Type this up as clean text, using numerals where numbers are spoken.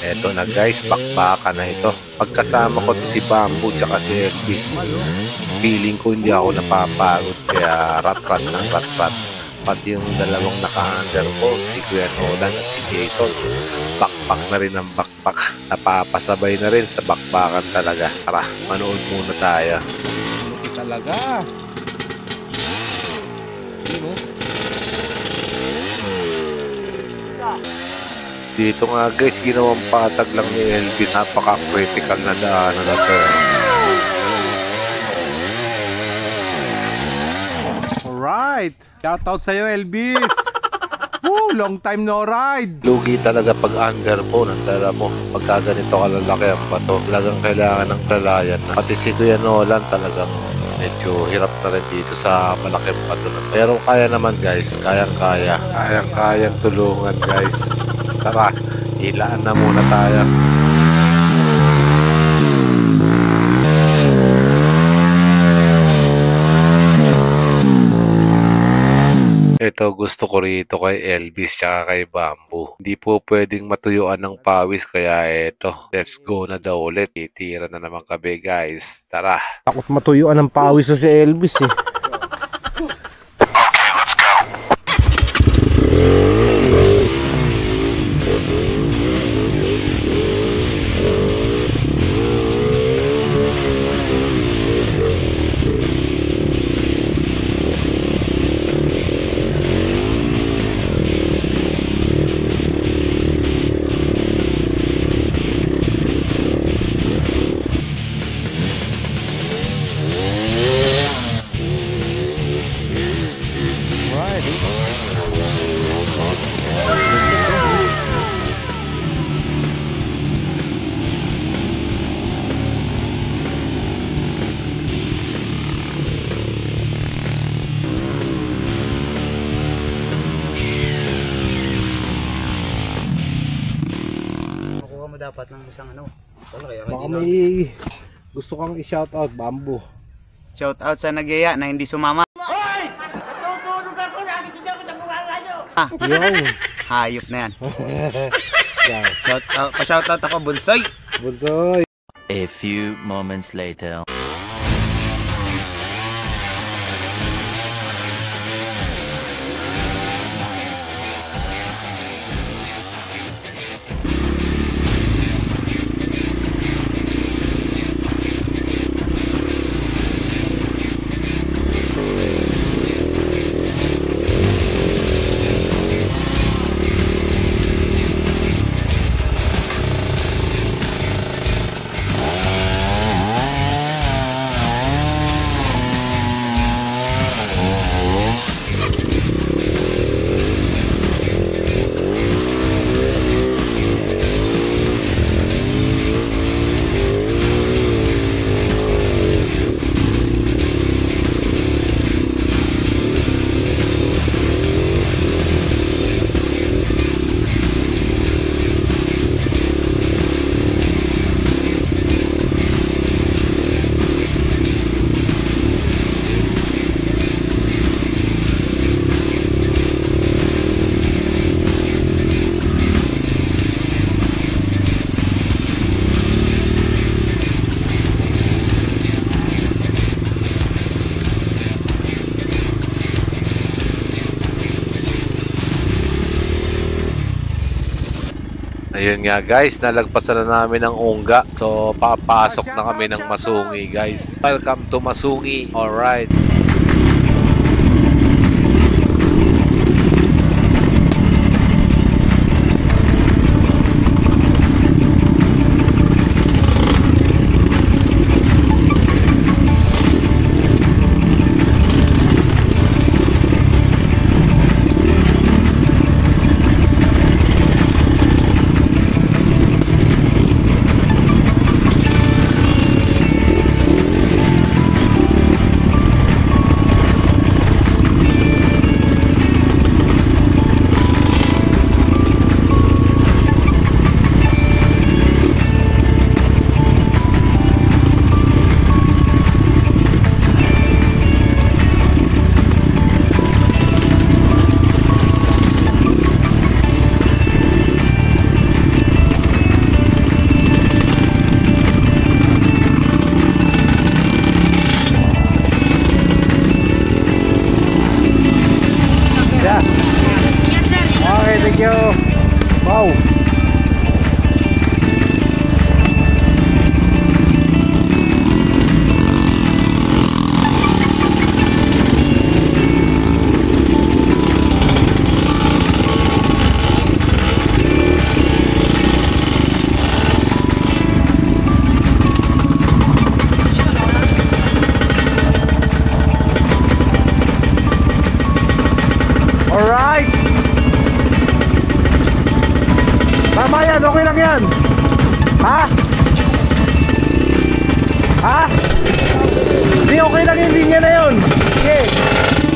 Eto na guys, bakbakan na ito. Pagkasama ko to si Bamboo tsaka si Elvis, feeling ko hindi ako napapagod, kaya rat-rat ng rat-rat. Pati yung dalawang naka-under ko, si Kuya Nolan at si Jason, bakbak na rin ang bakbak. Napapasabay na rin sa bakbakan talaga. Tara, manood muna tayo. Hindi talaga. Dito nga guys, ginawang patag lang ni Elvis. Napaka-critical na daanan na to. Alright, shoutout sa'yo Elvis. Woo, long time no ride. Lugi talaga pag under po ng dala mo. Pagka ganito kalalaki ang bato, talagang kailangan ng dalayan. Pati si Kuya Nolan talagang medyo hirap na rin dito sa malaking bato. Pero kaya naman guys, kayang-kaya. Kayang-kayang tulungan guys. Tara, ilaan na muna tayo. Ito gusto ko rito kay Elvis tsaka kay Bamboo. Hindi po pwedeng matuyuan ng pawis, kaya ito, let's go na daw ulit. Titira na naman kami guys. Tara. Takot matuyuan ng pawis si Elvis eh. Dapat ng isang ano. Baka may gusto kang i-shoutout, Bamboo. Shout out sa nagyaya na hindi sumama. Hoy! Natutulog ako, nakikita ko sa bunganga nyo. Yo. Hayop na yan. Yeah. Shout out ako, Bunsoy. Bunsoy. A few moments later. Ayun nga guys, nalagpasan na namin ang Ungga. So, papasok na kami ng Masungi guys. Welcome to Masungi. Alright. Wow. Alright. Tama yan, okay lang yan. Ha? Ha? Hindi, okay lang yung linya na yun. Okay.